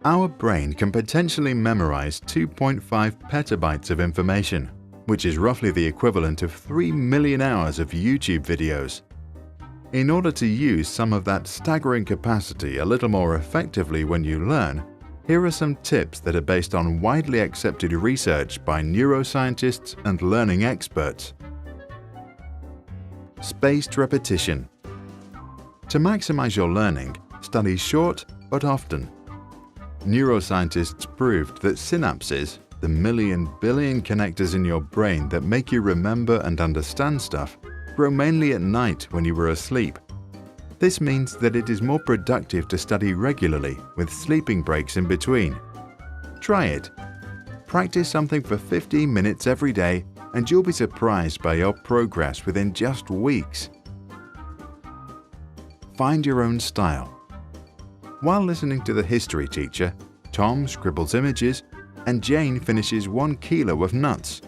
Our brain can potentially memorize 2.5 petabytes of information, which is roughly the equivalent of 3 million hours of YouTube videos. In order to use some of that staggering capacity a little more effectively when you learn, here are some tips that are based on widely accepted research by neuroscientists and learning experts. Spaced repetition. To maximize your learning, study short but often. Neuroscientists proved that synapses, the million billion connectors in your brain that make you remember and understand stuff, grow mainly at night when you were asleep. This means that it is more productive to study regularly with sleeping breaks in between. Try it. Practice something for 15 minutes every day and you'll be surprised by your progress within just weeks. Find your own style. While listening to the history teacher, Tom scribbles images and Jane finishes 1 kilo of nuts.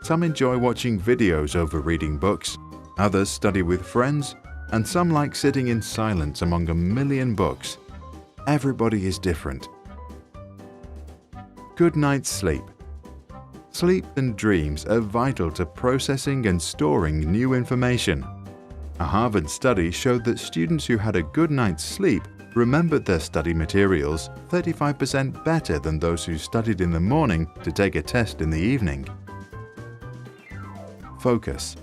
Some enjoy watching videos over reading books, others study with friends, and some like sitting in silence among a million books. Everybody is different. Good night's sleep. Sleep and dreams are vital to processing and storing new information. A Harvard study showed that students who had a good night's sleep remembered their study materials 35% better than those who studied in the morning to take a test in the evening. Focus.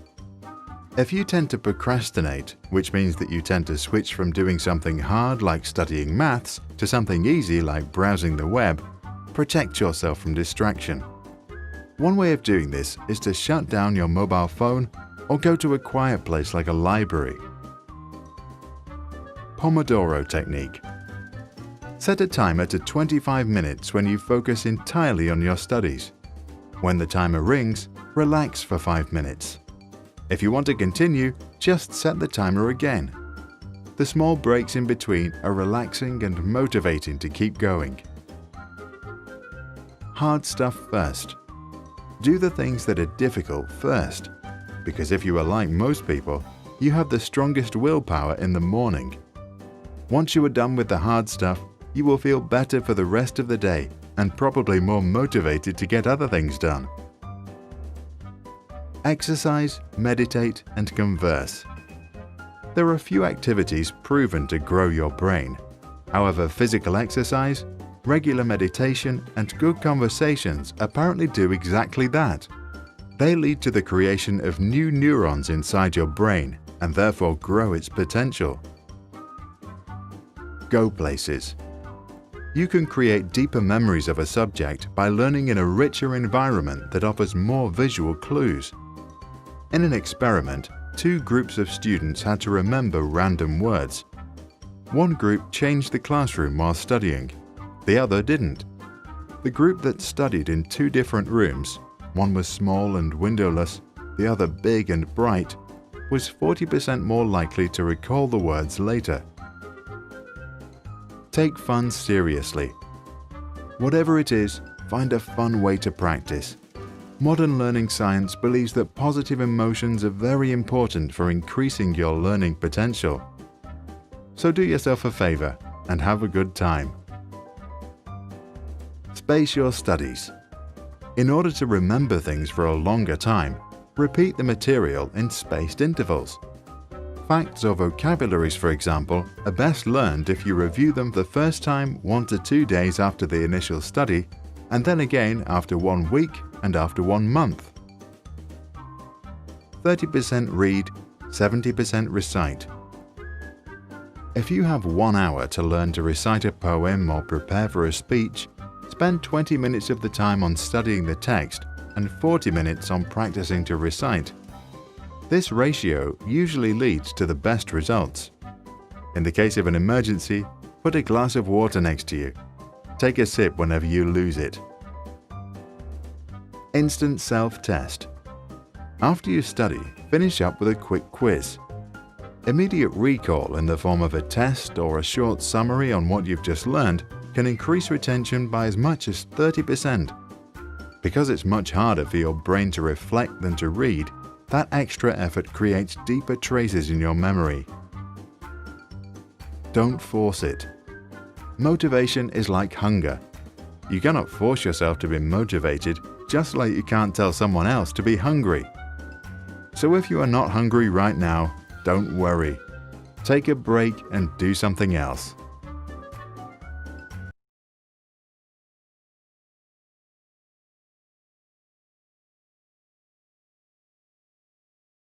If you tend to procrastinate, which means that you tend to switch from doing something hard like studying maths to something easy like browsing the web, protect yourself from distraction. One way of doing this is to shut down your mobile phone or go to a quiet place like a library. Pomodoro technique. Set a timer to 25 minutes when you focus entirely on your studies. When the timer rings, relax for 5 minutes. If you want to continue, just set the timer again. The small breaks in between are relaxing and motivating to keep going. Hard stuff first. Do the things that are difficult first, because if you are like most people, you have the strongest willpower in the morning. Once you are done with the hard stuff, you will feel better for the rest of the day and probably more motivated to get other things done. Exercise, meditate, and converse. There are few activities proven to grow your brain. However, physical exercise, regular meditation, and good conversations apparently do exactly that. They lead to the creation of new neurons inside your brain and therefore grow its potential. Go places. You can create deeper memories of a subject by learning in a richer environment that offers more visual clues. In an experiment, 2 groups of students had to remember random words. One group changed the classroom while studying. The other didn't. The group that studied in 2 different rooms, one was small and windowless, the other big and bright, was 40% more likely to recall the words later. Take fun seriously. Whatever it is, find a fun way to practice. Modern learning science believes that positive emotions are very important for increasing your learning potential. So do yourself a favor and have a good time. Space your studies. In order to remember things for a longer time, repeat the material in spaced intervals. Facts or vocabularies, for example, are best learned if you review them the first time 1 to 2 days after the initial study, and then again after 1 week and after 1 month. 30% read, 70% recite. If you have 1 hour to learn to recite a poem or prepare for a speech, spend 20 minutes of the time on studying the text and 40 minutes on practicing to recite. This ratio usually leads to the best results. In the case of an emergency, put a glass of water next to you. Take a sip whenever you lose it. Instant self-test. After you study, finish up with a quick quiz. Immediate recall in the form of a test or a short summary on what you've just learned can increase retention by as much as 30%. Because it's much harder for your brain to reflect than to read, that extra effort creates deeper traces in your memory. Don't force it. Motivation is like hunger. You cannot force yourself to be motivated, just like you can't tell someone else to be hungry. So if you are not hungry right now, don't worry. Take a break and do something else.